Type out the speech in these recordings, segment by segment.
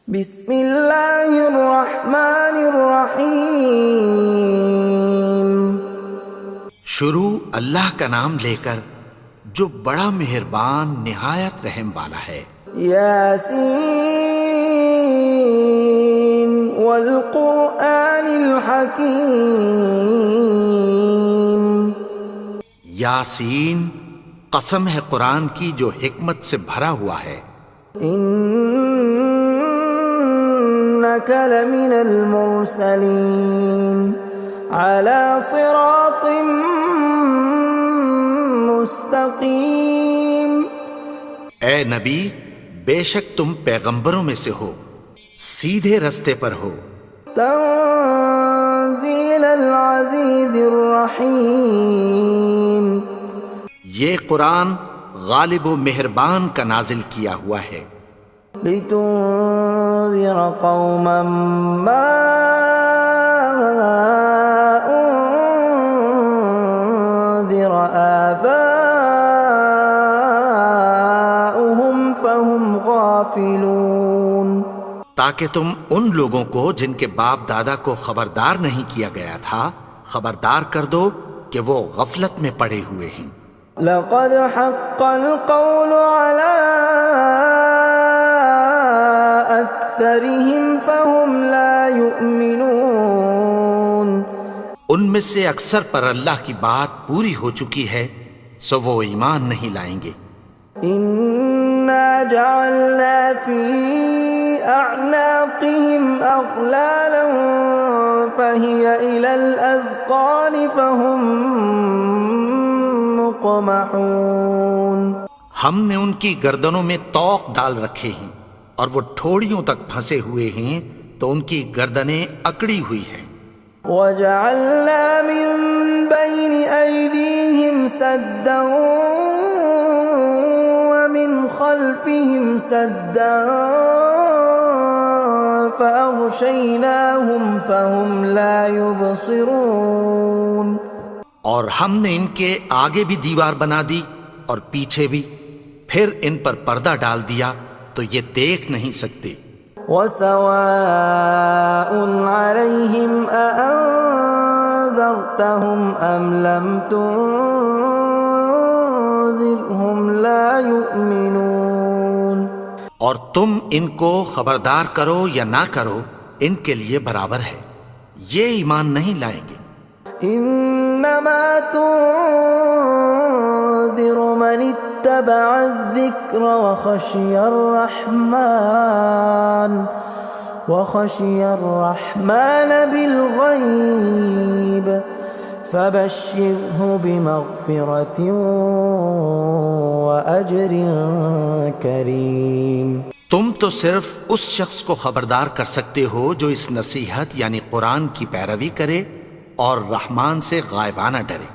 بسم اللہ الرحمن الرحیم۔ شروع اللہ کا نام لے کر جو بڑا مہربان نہایت رحم والا ہے۔ یاسین والقرآن الحکیم۔ یاسین، قسم ہے قرآن کی جو حکمت سے بھرا ہوا ہے۔ انک لمن المرسلین علی صراط مستقیم۔ اے نبی، بے شک تم پیغمبروں میں سے ہو، سیدھے رستے پر ہو۔ تنزیل العزیز الرحیم۔ یہ قرآن غالب و مہربان کا نازل کیا ہوا ہے۔ لتنذر قوما ما انذر آباؤهم فهم غافلون۔ تاکہ تم ان لوگوں کو جن کے باپ دادا کو خبردار نہیں کیا گیا تھا خبردار کر دو کہ وہ غفلت میں پڑے ہوئے ہیں۔ لقد حق القول على أكثرهم فهم لا يؤمنون۔ ان میں سے اکثر پر اللہ کی بات پوری ہو چکی ہے سو وہ ایمان نہیں لائیں گے۔ إنا جعلنا في أعناقهم أغلالا فهي إلى الأذقان فهم مقمحون۔ ہم نے ان کی گردنوں میں طوق ڈال رکھے ہیں اور وہ ٹھوڑیوں تک پھنسے ہوئے ہیں تو ان کی گردنیں اکڑی ہوئی ہیں۔ وَجَعَلْنَا مِن بَيْنِ أَيْدِيهِمْ سَدًّا وَمِنْ خَلْفِهِمْ سَدًّا فَأَغْشَيْنَاهُمْ فَهُمْ لَا يُبْصِرُونَ۔ اور ہم نے ان کے آگے بھی دیوار بنا دی اور پیچھے بھی، پھر ان پر پردہ ڈال دیا تو یہ دیکھ نہیں سکتے۔ وَسَوَاءٌ عَلَيْهِمْ أَأَنذَرْتَهُمْ أَمْ لَمْ تُنذِرْهُمْ لَا يُؤْمِنُونَ۔ اور تم ان کو خبردار کرو یا نہ کرو ان کے لیے برابر ہے، یہ ایمان نہیں لائیں گے۔ انما تنذر من اتبع الذکر وخشی الرحمن بالغیب فبشرہ بمغفرۃ واجر کریم۔ تم تو صرف اس شخص کو خبردار کر سکتے ہو جو اس نصیحت یعنی قرآن کی پیروی کرے اور رحمان سے غائبانہ ڈرے،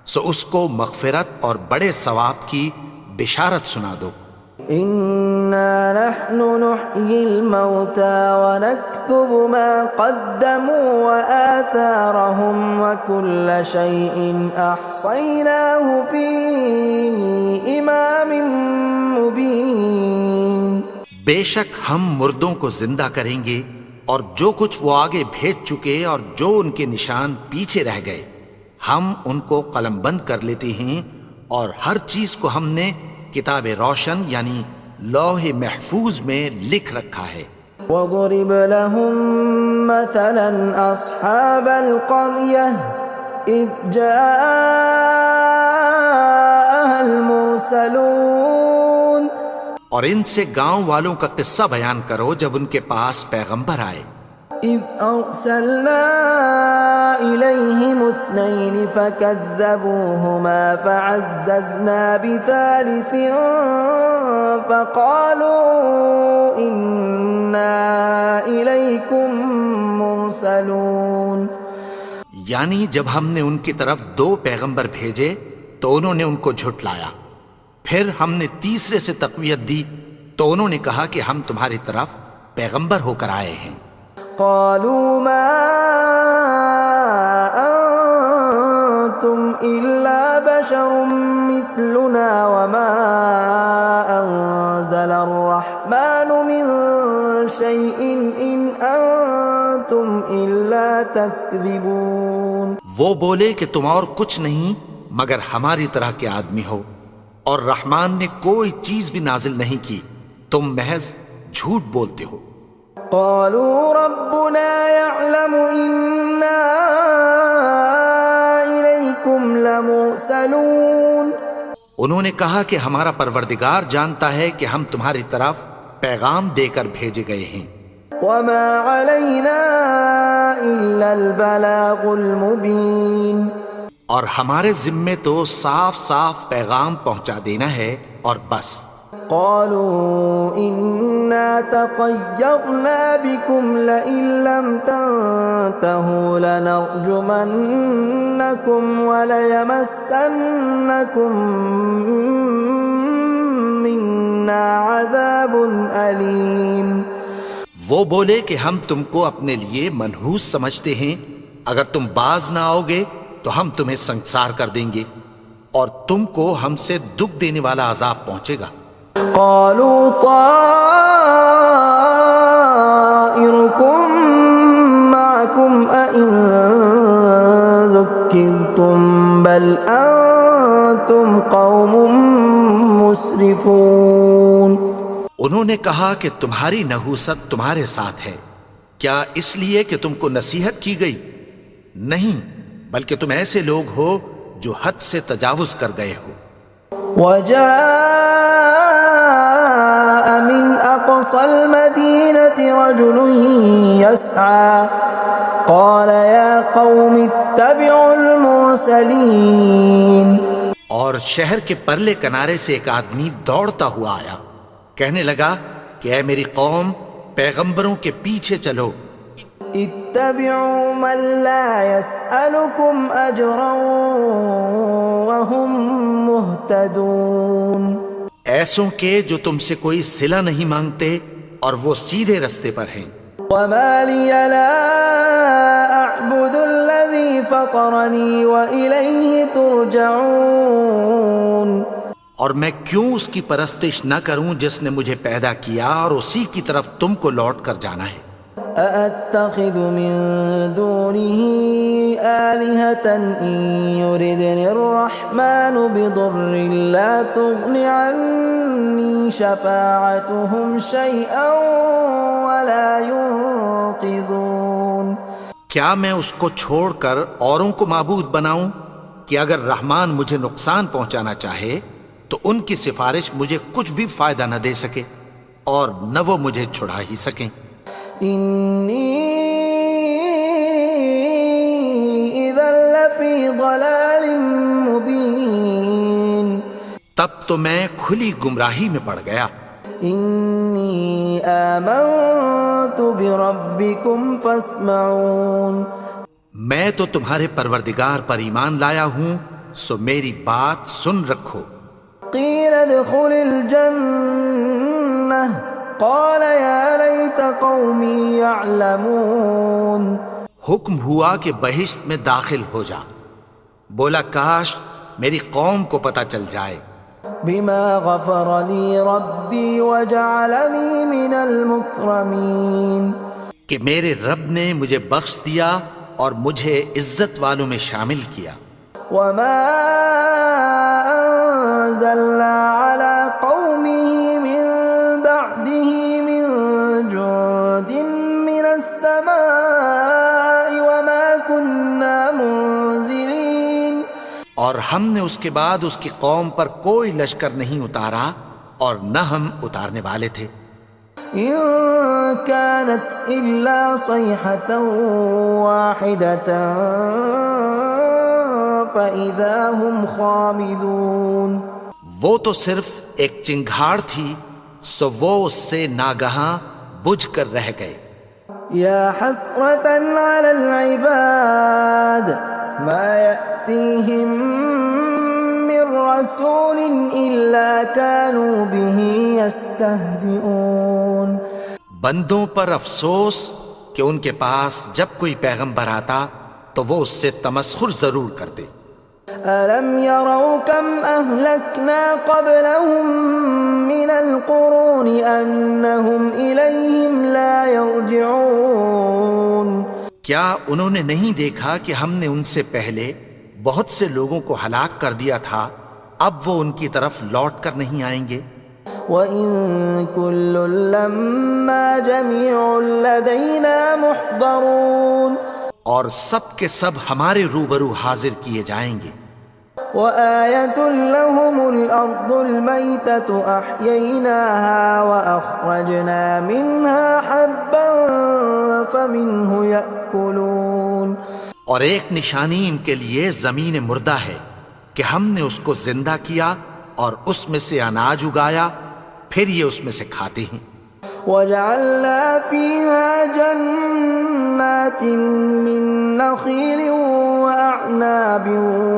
سو اس کو مغفرت اور بڑے ثواب کی بشارت سنا دو۔ اِنَّا نَحْنُ نُحْيِي الْمَوْتَى وَنَكْتُبُ مَا قَدَّمُوا وَآثَارَهُمْ وَكُلَّ شَيْءٍ أَحْصَيْنَاهُ فِي إِمَامٍ مُبِينٍ۔ بے شک ہم مردوں کو زندہ کریں گے اور جو کچھ وہ آگے بھیج چکے اور جو ان کے نشان پیچھے رہ گئے ہم ان کو قلم بند کر لیتے ہیں، اور ہر چیز کو ہم نے کتاب روشن یعنی لوح محفوظ میں لکھ رکھا ہے۔ وَضُرِبْ لَهُم مَّثَلًا أَصْحَابَ الْقَرْيَةِ إِذْ جَاءَهَا الْمُرْسَلُونَ۔ اور ان سے گاؤں والوں کا قصہ بیان کرو جب ان کے پاس پیغمبر آئے۔ إِذْ أَرْسَلْنَا إِلَيْهِمُ اثْنَيْنِ فَكَذَّبُوهُمَا فَعَزَّزْنَا بِثَالِثٍ فَقَالُوا إِنَّا إِلَيْكُمْ مُرْسَلُونَ۔ یعنی جب ہم نے ان کی طرف دو پیغمبر بھیجے تو انہوں نے ان کو جھٹلایا، پھر ہم نے تیسرے سے تقویت دی تو انہوں نے کہا کہ ہم تمہاری طرف پیغمبر ہو کر آئے ہیں۔ قالوا ما أنتم إلا بشر مثلنا وما أنزل الرحمن من شيء إن أنتم إلا تكذبون. وہ بولے کہ تم اور کچھ نہیں مگر ہماری طرح کے آدمی ہو، اور رحمان نے کوئی چیز بھی نازل نہیں کی، تم محض جھوٹ بولتے ہو. قالوا ربنا يعلم إنا إليكم لمرسلون. انہوں نے کہا کہ ہمارا پروردگار جانتا ہے کہ ہم تمہاری طرف پیغام دے کر بھیجے گئے ہیں. وما علينا إلا البلاغ المبين. اور ہمارے ذمے تو صاف صاف پیغام پہنچا دینا ہے اور بس. قالوا إنا تطيرنا بكم لئن لم تنتهوا لنرجمنكم وليمسنكم منا عذاب أليم. وہ بولے کہ ہم تم کو اپنے لیے منحوس سمجھتے ہیں، اگر تم باز نہ آؤ گے تو ہم تمہیں سنسار کر دیں گے اور تم کو ہم سے دکھ دینے والا عذاب پہنچے گا. قالوا طائركم معكم أئن ذكرتم بل أنتم قوم مسرفون. انہوں نے کہا کہ تمہاری نحوست تمہارے ساتھ ہے، کیا اس لیے کہ تم کو نصیحت کی گئی؟ نہیں، بلکہ تم ایسے لوگ ہو جو حد سے تجاوز کر گئے ہو. وجاء من أقصى المدينة رجل يسعى قال يا قوم اتبعوا المرسلين. اور شہر کے پرلے کنارے سے ایک آدمی دوڑتا ہوا آیا، کہنے لگا کہ اے میری قوم، پیغمبروں کے پیچھے چلو. اتبعوا من لا يسألكم أجرا وهم مهتدون. ایسوں کے جو تم سے کوئی صلہ نہیں مانگتے اور وہ سیدھے رستے پر ہیں. وما لي لا أعبد الذي فطرني وإليه ترجعون. اور میں کیوں اس کی پرستش نہ کروں جس نے مجھے پیدا کیا اور اسی کی طرف تم کو لوٹ کر جانا ہے. أأتخذ من دونه آلهة إن يردني الرحمن بضر لا تغن عني شفاعتهم شيئا ولا ينقذون. کیا میں اس کو چھوڑ کر اوروں کو معبود بناؤں کہ اگر رحمان مجھے نقصان پہنچانا چاہے تو ان کی سفارش مجھے کچھ بھی فائدہ نہ دے سکے اور نہ وہ مجھے چھڑا ہی سکیں. إني إذا لفي ضلال مبين. تب تو میں کھلی گمراہی میں پڑ گیا. إني آمنت بربكم فاسمعون. میں تو تمہارے پروردگار پر ایمان لایا ہوں، سو میری بات سن رکھو. قيل ادخل الجنة قال يا ليت قومي يعلمون. حکم ہوا کہ بہشت میں داخل ہو جا. بولا کاش میری قوم کو پتہ چل جائے. بما غفر لي ربي وجعلني من المكرمين. کہ میرے رب نے مجھے بخش دیا اور مجھے عزت والوں میں شامل کیا. وما أنزلنا على قومه من بعده من جند من السماء وما كنا منزلين. اور ہم نے اس کے بعد اس کی قوم پر کوئی لشکر نہیں اتارا اور نہ ہم اتارنے والے تھے. إن كانت إلا صيحة واحدة فإذا هم خامدون. وہ تو صرف ایک چنگھاڑ تھی، سو وہ اس سے ناگہاں بجھ کر رہ گئے. يا حسرة على العباد ما يأتيهم من رسول إلا كانوا به يستهزئون. بندوں پر افسوس کہ ان کے پاس جب کوئی پیغمبر آتا تو وہ اس سے تمسخر ضرور کرتے. ألم يروا كم أهلكنا قبلهم من القرون أنهم إليهم لا يرجعون کیا انہوں نے نہیں دیکھا کہ ہم نے ان سے پہلے بہت سے لوگوں کو ہلاک کر دیا تھا، اب وہ ان کی طرف لوٹ کر نہیں آئیں گے؟ وَإِن كُلٌّ لَّمَّا جَمِيعٌ لَّدَيْنَا مُحْضَرُونَ اور سب کے سب ہمارے روبرو حاضر کیے جائیں گے۔ وَآيَةٌ لَّهُمُ الْأَرْضُ الْمَيْتَةُ أَحْيَيْنَاهَا وَأَخْرَجْنَا مِنْهَا حَبًّا فَمِنْهُ يَأْكُلُونَ اور ایک نشانی ان کے لیے زمین مردہ ہے کہ ہم نے اس کو زندہ کیا اور اس میں سے اناج اگایا، پھر یہ اس میں سے کھاتے ہیں۔ وَجَعَلْنَا فِيهَا جَنَّاتٍ مِّن نَّخِيلٍ وَأَعْنَابٍ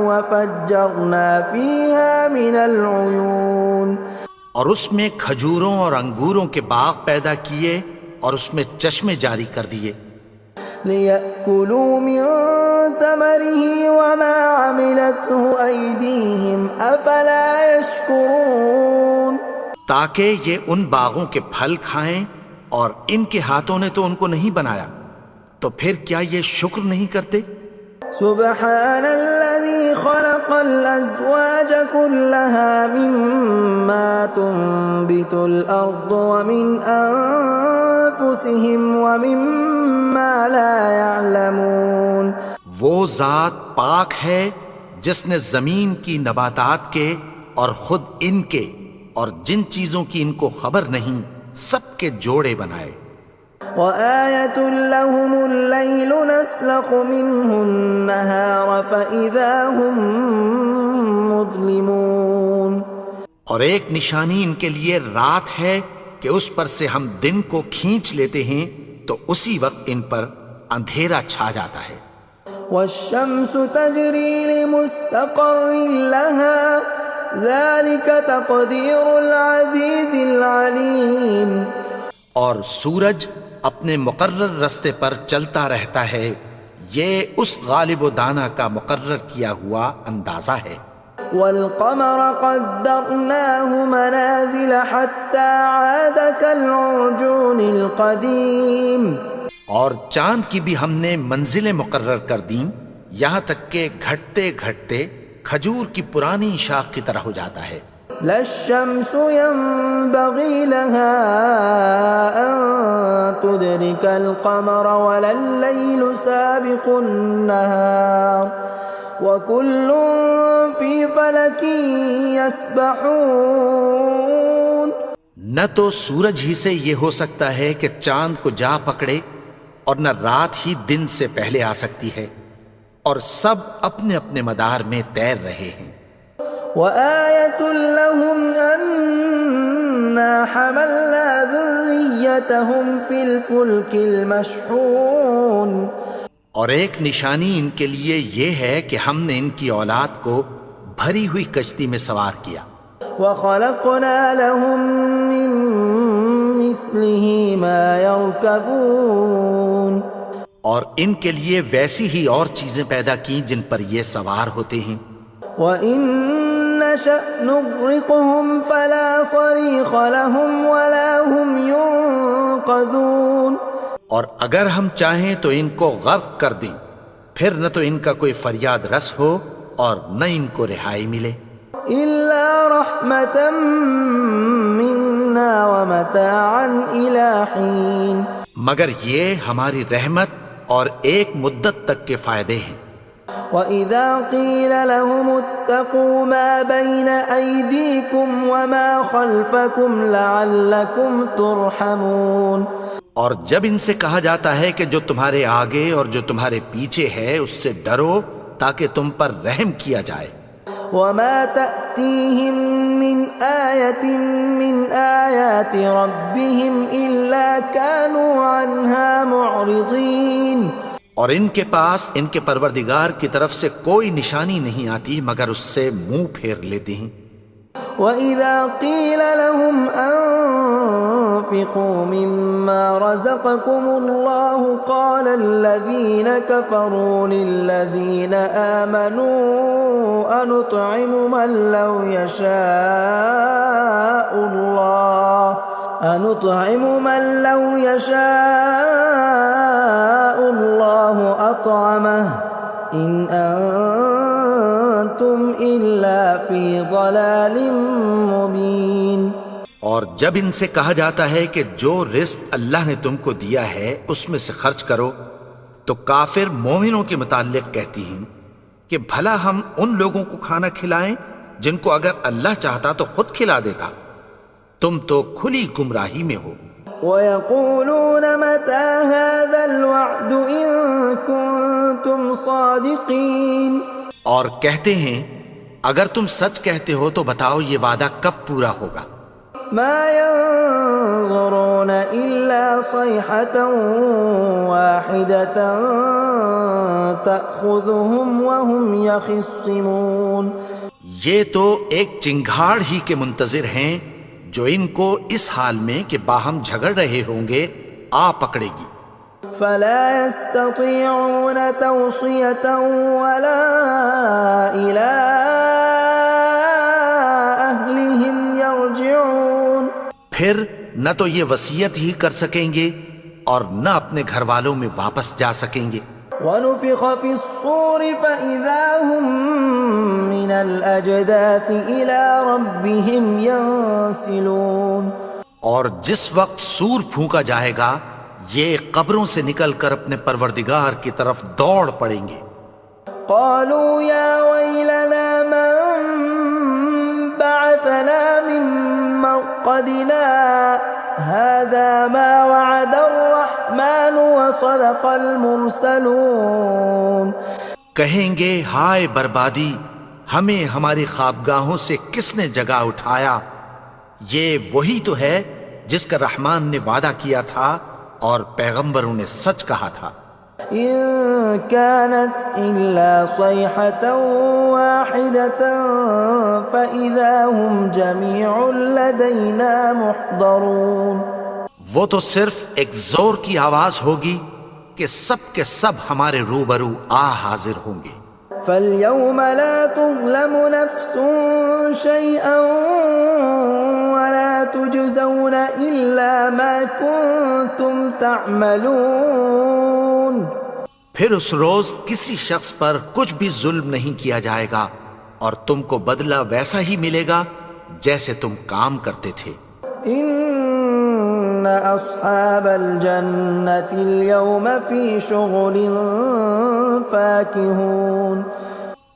وَفَجَّرْنَا فِيهَا مِنَ الْعُيُونِ اور اس میں کھجوروں اور انگوروں کے باغ پیدا کیے اور اس میں چشمے جاری کر دیے، لِيَأْكُلُوا مِن ثَمَرِهِ وَمَا عَمِلَتْهُ أَيْدِيهِمْ أَفَلَا يَشْكُرُونَ تاکہ یہ ان باغوں کے پھل کھائیں، اور ان کے ہاتھوں نے تو ان کو نہیں بنایا، تو پھر کیا یہ شکر نہیں کرتے؟ سبحان الذي خلق الأزواج كلها مما تنبت الأرض ومن أنفسهم ومما لا يعلمون وہ ذات پاک ہے جس نے زمین کی نباتات کے اور خود ان کے اور جن چیزوں کی ان کو خبر نہیں سب کے جوڑے بنائے۔ وَآيَةٌ لَّهُمُ اللَّيْلُ نَسْلَخُ مِنْهُ النَّهَارَ فَإِذَا هُمْ مُظْلِمُونَ اور ایک نشانی ان کے لیے رات ہے کہ اس پر سے ہم دن کو کھینچ لیتے ہیں تو اسی وقت ان پر اندھیرا چھا جاتا ہے۔ وَالشَّمْسُ تَجْرِي لِمُسْتَقَرٍّ لَّهَا ذَلِكَ تَقْدِيرُ الْعَزِيزِ الْعَلِيمِ اور سورج اپنے مقرر رستے پر چلتا رہتا ہے، یہ اس غالب و دانا کا مقرر کیا ہوا اندازہ ہے۔ وَالْقَمَرَ قَدَّرْنَاهُ مَنَازِلَ حَتَّى عَادَ كَالْعُرْجُونِ الْقَدِيمِ اور چاند کی بھی ہم نے منزلیں مقرر کر دیں، یہاں تک کہ گھٹتے گھٹتے کھجور کی پرانی شاخ کی طرح ہو جاتا ہے۔ لا الشمس ينبغي لها أن تدرك القمر ولا الليل سابق النهار وكل في فلك يسبحون نہ تو سورج ہی سے یہ ہو سکتا ہے کہ چاند کو جا پکڑے، اور نہ رات ہی دن سے پہلے آ سکتی ہے، اور سب اپنے اپنے مدار میں تیر رہے ہیں۔ وَآيَةٌ لَّهُمْ أَنَّا حَمَلْنَا ذُرِّيَّتَهُمْ فِي الْفُلْكِ الْمَشْحُونِ اور ایک نشانی ان کے لیے یہ ہے کہ ہم نے ان کی اولاد کو بھری ہوئی کشتی میں سوار کیا۔ وَخَلَقْنَا لَهُم مِّن مِّثْلِهِ مَا يَرْكَبُونَ اور ان کے لیے ویسی ہی اور چیزیں پیدا کی جن پر یہ سوار ہوتے ہیں۔ وَإِن نَّشَأْ نُغْرِقْهُمْ فَلَا صَرِيخَ لَهُمْ وَلَا هُمْ يُنقَذُونَ اور اگر ہم چاہیں تو ان کو غرق کر دیں، پھر نہ تو ان کا کوئی فریاد رس ہو اور نہ ان کو رہائی ملے۔ إِلَّا رَحْمَةً مِّنَّا وَمَتَاعًا إِلَىٰ حِينٍ مگر یہ ہماری رحمت اور ایک مدت تک کے فائدے ہیں۔ وَإِذَا قِيلَ لَهُمُ اتَّقُوا مَا بَيْنَ أَيْدِيكُمْ وَمَا خَلْفَكُمْ لَعَلَّكُمْ تُرْحَمُونَ اور جب ان سے کہا جاتا ہے کہ جو تمہارے آگے اور جو تمہارے پیچھے ہے اس سے ڈرو تاکہ تم پر رحم کیا جائے۔ وَمَا تَأْتِيهِم مِّنْ آيَةٍ مِّنْ آيَاتِ رَبِّهِمْ إِلَّا كَانُوا عَنْهَا مُعْرِضِينَ اور ان کے پاس ان کے پروردگار کی طرف سے کوئی نشانی نہیں آتی مگر اس سے منہ پھیر لیتے ہیں۔ وَإِذَا قِيلَ لَهُمْ وأنفقوا مما رزقكم الله قال الذين كفروا للذين آمنوا أنطعم من لو يشاء الله أطعمه إن أنتم إلا في ضلال مبين۔ اور جب ان سے کہا جاتا ہے کہ جو رزق اللہ نے تم کو دیا ہے اس میں سے خرچ کرو، تو کافر مومنوں کے متعلق کہتی ہیں کہ بھلا ہم ان لوگوں کو کھانا کھلائیں جن کو اگر اللہ چاہتا تو خود کھلا دیتا، تم تو کھلی گمراہی میں ہو۔ وَيَقُولُونَ مَتَى هَذَا الْوَعْدُ إِن كُنتُمْ صَادِقِينَ، اور کہتے ہیں اگر تم سچ کہتے ہو تو بتاؤ یہ وعدہ کب پورا ہوگا۔ مَا يَنظُرُونَ إِلَّا صَيْحَةً وَاحِدَةً تَأْخُذُهُمْ وَهُمْ يَخِصِّمُونَ، یہ تو ایک چنگھاڑ ہی کے منتظر ہیں جو ان کو اس حال میں کہ باہم جھگڑ رہے ہوں گے آ پکڑے گی۔ فَلَا يَسْتَطِيعُونَ تَوْصِيَةً وَلَا إِلَىٰ أَهْلِهِمْ يَرْجِعُونَ، پھر نہ تو یہ وصیت ہی کر سکیں گے اور نہ اپنے گھر والوں میں واپس جا سکیں گے۔ وَنُفِخَ فِي الصُّورِ فَإِذَا هُم مِّنَ الْأَجْدَاثِ إِلَىٰ رَبِّهِمْ يَنسِلُونَ، اور جس وقت سور پھونکا جائے گا یہ قبروں سے نکل کر اپنے پروردگار کی طرف دوڑ پڑیں گے۔ قالوا يا ويلنا من بعثنا من مرقدنا هذا ما وعد الرحمن وصدق المرسلون، کہیں گے ہائے بربادی، ہمیں ہماری خوابگاہوں سے کس نے جگا اٹھایا، یہ وہی تو ہے جس کا رحمان نے وعدہ کیا تھا اور پیغمبروں نے سچ کہا تھا۔ إن كانت إلا صيحة واحدة فإذا هم جميع لدينا محضرون، وہ تو صرف ایک زور کی آواز ہوگی کہ سب کے سب ہمارے روبرو آ حاضر ہوں گے۔ فاليوم لا تظلم نفس شيئا ولا تجزون إلا ما كنتم تعملون، پھر اس روز کسی شخص پر کچھ بھی ظلم نہیں کیا جائے گا اور تم کو بدلہ ویسا ہی ملے گا جیسے تم کام کرتے تھے۔ ان اصحاب الجنة اليوم في شغل فاكهون،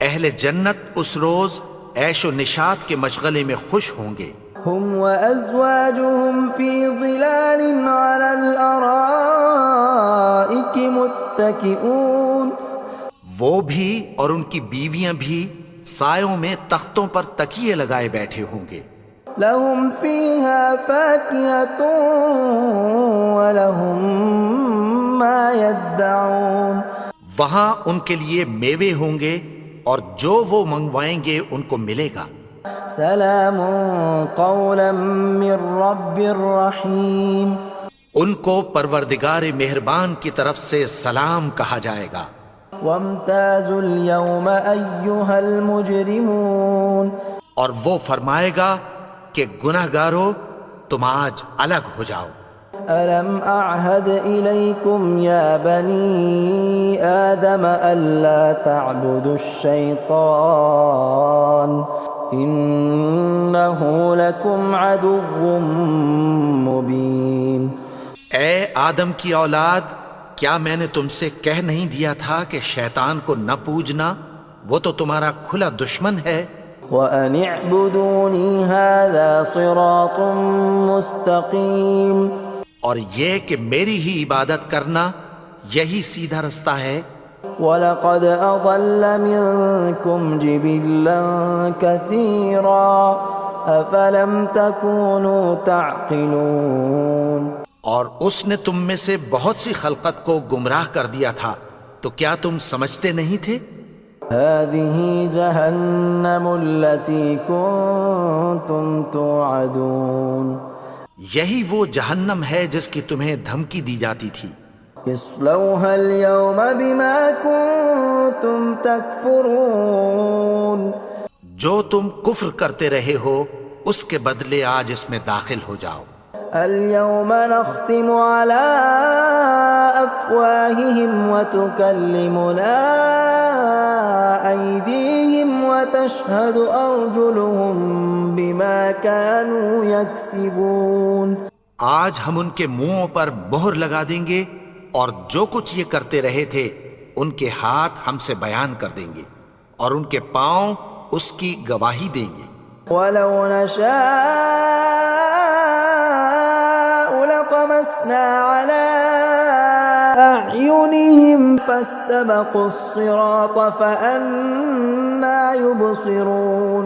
اہل جنت اس روز عیش و نشاط کے مشغلے میں خوش ہوں گے۔ هم وازواجهم في ظلال على الارائك متكئون، وہ بھی اور ان کی بیویاں بھی سایوں میں تختوں پر تکیے لگائے بیٹھے ہوں گے۔ لهم فيها فاكهة ولهم ما يدعون، وہاں ان کے لیے میوے ہوں گے اور جو وہ منگوائیں گے ان کو ملے گا۔ سلام قولا من رب رحیم، ان کو پروردگار مہربان کی طرف سے سلام کہا جائے گا۔ وامتازوا اليوم ایھا المجرمون، اور وہ فرمائے گا کہ گنہگارو تم آج الگ ہو جاؤ۔ ألم أعهد إليكم يا بني آدم ألا تعبدوا الشيطان إنه لكم عدو مبين۔ اے آدم کی اولاد، کیا میں نے تم سے کہہ نہیں دیا تھا کہ شیطان کو نہ پوجنا، وہ تو تمہارا کھلا دشمن ہے۔ وَأَنِ اعْبُدُونِي هَذَا صِرَاطٌ مُسْتَقِيمٌ، اور یہ کہ میری ہی عبادت کرنا یہی سیدھا رستہ ہے۔ وَلَقَدْ أَضَلَّ مِنْكُمْ جِبِلًّا كَثِيرًا أَفَلَمْ تَكُونُوا تَعْقِلُونَ، اور اس نے تم میں سے بہت سی خلقت کو گمراہ کر دیا تھا، تو کیا تم سمجھتے نہیں تھے؟ هَذِهِ جَهَنَّمُ الَّتِي كُنْتُمْ تُوعَدُونَ، یہی وہ جہنم ہے جس کی تمہیں دھمکی دی جاتی تھی. اصلوها اليوم بما كنتم تكفرون. جو تم کفر کرتے رہے ہو اس کے بدلے آج اس میں داخل ہو جاؤ. اليوم نختم على أفواههم وتكلمنا أيديهم وتشهد أرجلهم بما كانوا يكسبون. آج ہم ان کے منہوں پر مہر لگا دیں گے اور جو کچھ یہ کرتے رہے تھے ان کے ہاتھ ہم سے بیان کر دیں گے اور ان کے پاؤں اس کی گواہی دیں گے. ولو نشاء لطمسنا على أعينهم فاستبقوا الصراط فأنى يبصرون.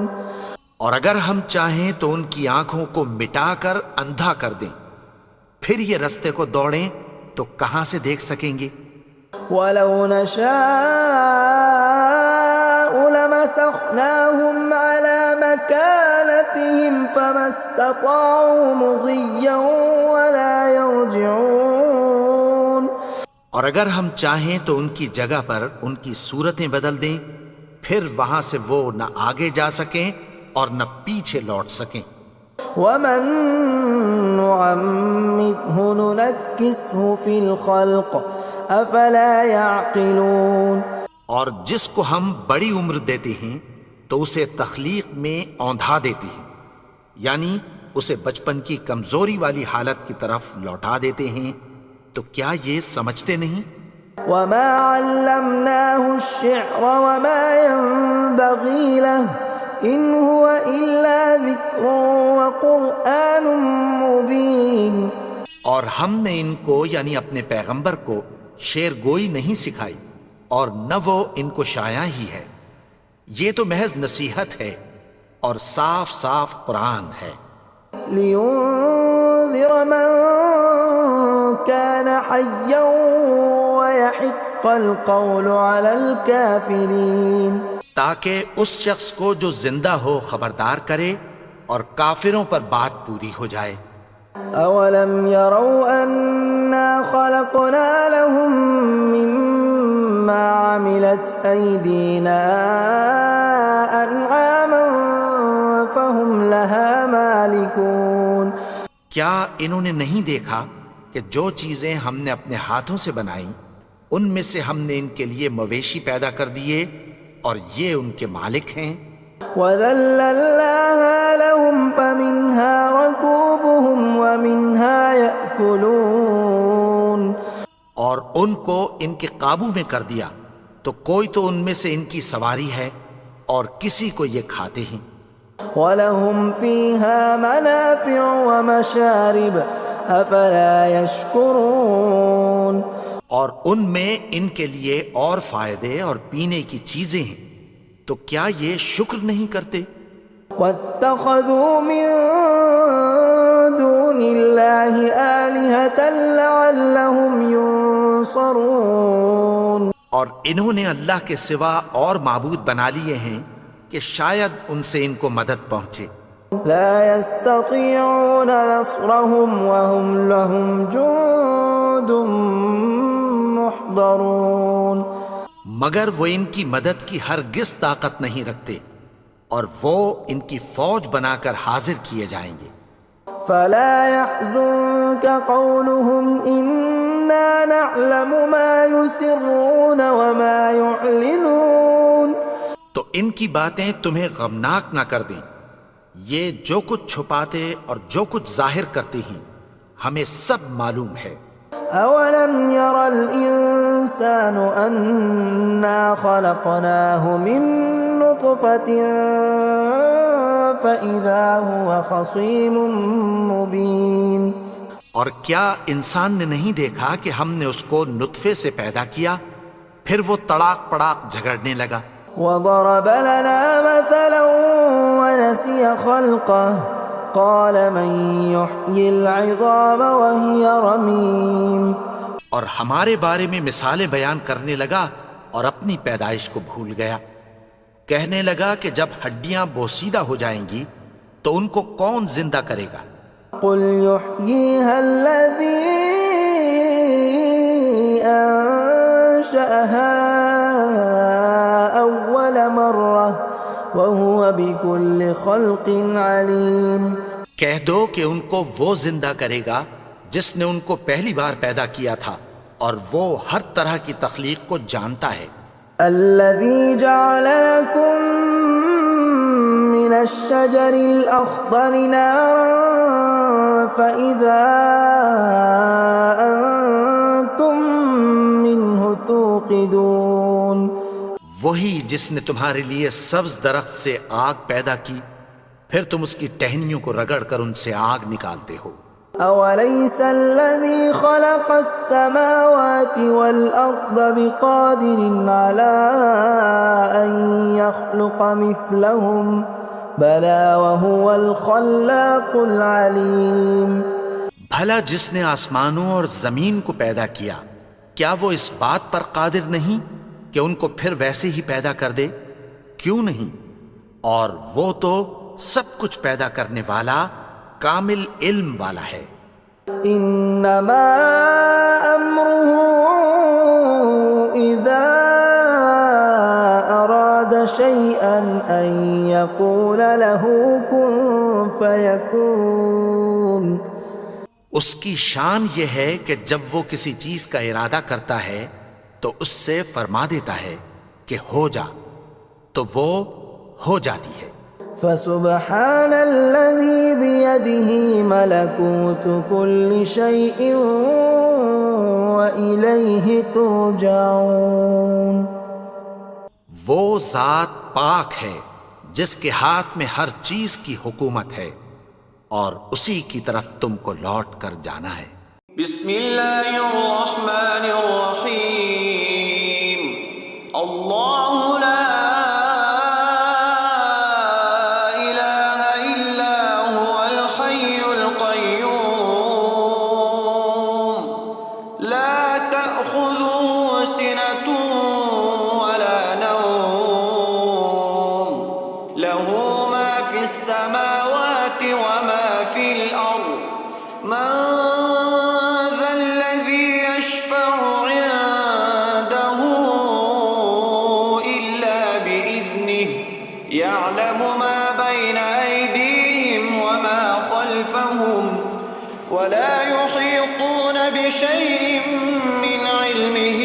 اور اگر ہم چاہیں تو ان کی آنکھوں کو مٹا کر اندھا کر دیں، پھر یہ رستے کو دوڑیں تو کہاں سے دیکھ سکیں گے. ولو نشاء لمسخناهم على مكانتهم فما استطاعوا مضيا ولا يرجعون. اور اگر ہم چاہیں تو ان کی جگہ پر ان کی صورتیں بدل دیں، پھر وہاں سے وہ نہ آگے جا سکیں اور نہ پیچھے لوٹ سکیں. ومن نعمره ننكسه في الخلق افلا يعقلون. اور جس کو ہم بڑی عمر دیتے ہیں تو اسے تخلیق میں اوندھا دیتے ہیں، یعنی اسے بچپن کی کمزوری والی حالت کی طرف لوٹا دیتے ہیں. تو کیا یہ سمجھتے نہیں؟ وما علمناه الشعر وما ينبغي له ان هو الا ذکر وقرآن مبین. اور ہم نے ان کو یعنی اپنے پیغمبر کو شعر گوئی نہیں سکھائی اور نہ وہ ان کو شایع ہی ہے، یہ تو محض نصیحت ہے اور صاف صاف قرآن ہے. لینذر من كان حیا ويحق القول على الكافرین. تاکہ اس شخص کو جو زندہ ہو خبردار کرے اور کافروں پر بات پوری ہو جائے. اولم يروا انا خلقنا لهم مما عملت ايدينا انعاما فهم لها مالكون. کیا انہوں نے نہیں دیکھا کہ جو چیزیں ہم نے اپنے ہاتھوں سے بنائیں ان میں سے ہم نے ان کے لیے مویشی پیدا کر دیے اور یہ ان کے مالک ہیں. وَذَلَّلْنَاهَا لَهُمْ فَمِنْهَا رَكُوبُهُمْ وَمِنْهَا يَأْكُلُونَ. اور ان کو ان کے قابو میں کر دیا تو کوئی تو ان میں سے ان کی سواری ہے اور کسی کو یہ کھاتے ہیں. وَلَهُمْ فِيهَا مَنَافِعُ وَمَشَارِبُ أَفَلَا يَشْكُرُونَ. اور ان میں ان کے لیے اور فائدے اور پینے کی چیزیں ہیں، تو کیا یہ شکر نہیں کرتے؟ وَاتَّخَذُوا مِن دُونِ اللَّهِ آلِهَةً لَعَلَّهُمْ يُنصَرُونَ. اور انہوں نے اللہ کے سوا اور معبود بنا لیے ہیں کہ شاید ان سے ان کو مدد پہنچے. لا يستطيعون نصرهم وهم لهم جند محضرون. مگر وہ ان کی مدد کی ہرگز طاقت نہیں رکھتے اور وہ ان کی فوج بنا کر حاضر کیے جائیں گے. فلا يحزنك قولهم إنا نعلم ما يسرون وما يعلنون. تو ان کی باتیں تمہیں غمناک نہ کر دیں، یہ جو کچھ چھپاتے اور جو کچھ ظاہر کرتے ہیں ہمیں سب معلوم ہے. اولم ير الانسان انا خلقناه من نطفة فاذا هو خصيم مبين. اور کیا انسان نے نہیں دیکھا کہ ہم نے اس کو نطفے سے پیدا کیا پھر وہ تڑاک پڑاک جھگڑنے لگا. وضرب لنا مثلا ونسي خلقه قال من يحيي العظام وهي رميم. اور ہمارے بارے میں مثالیں بیان کرنے لگا اور اپنی پیدائش کو بھول گیا. کہنے لگا کہ جب ہڈیاں بوسیدہ ہو جائیں گی تو ان کو کون زندہ کرے گا قل يحييها الذي أنشأها أول مرة وهو بكل خلق عليم. کہہ دو کہ ان کو وہ زندہ کرے گا جس نے ان کو پہلی بار پیدا کیا تھا اور وہ ہر طرح کی تخلیق کو جانتا ہے. الذي جعل لكم من الشجر الأخضر نارا فإذا أنتم منه توقدون. وہی جس نے تمہارے لیے سبز درخت سے آگ پیدا کی پھر تم اس کی ٹہنیوں کو رگڑ کر ان سے آگ نکالتے ہو. أوليس الذي خلق السماوات والأرض بقادر على أن يخلق مثلهم بلى وهو الخلاق العليم. بھلا جس نے آسمانوں اور زمین کو پیدا کیا کیا وہ اس بات پر قادر نہیں کہ ان کو پھر ویسے ہی پیدا کر دے؟ کیوں نہیں؟ اور وہ تو سب کچھ پیدا کرنے والا کامل علم والا ہے. انما امره اذا اراد شيئا ان يقول له كن فيكون. اس کی شان یہ ہے کہ جب وہ کسی چیز کا ارادہ کرتا ہے تو اس سے فرما دیتا ہے کہ ہو جا تو وہ ہو جاتی ہے. فسبحان الذي بيده ملكوت كل شيء وإليه ترجعون. وہ ذات پاک ہے جس کے ہاتھ میں ہر چیز کی حکومت ہے اور اسی کی طرف تم کو لوٹ کر جانا ہے. بسم اللہ الرحمن الرحیم. اللہ لا ولا يحيطون بشيء من علمه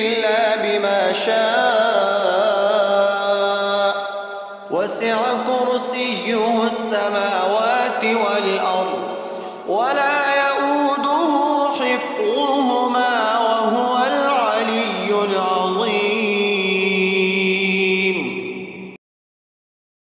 إلا بما شاء وسع كرسيه السماوات والأرض ولا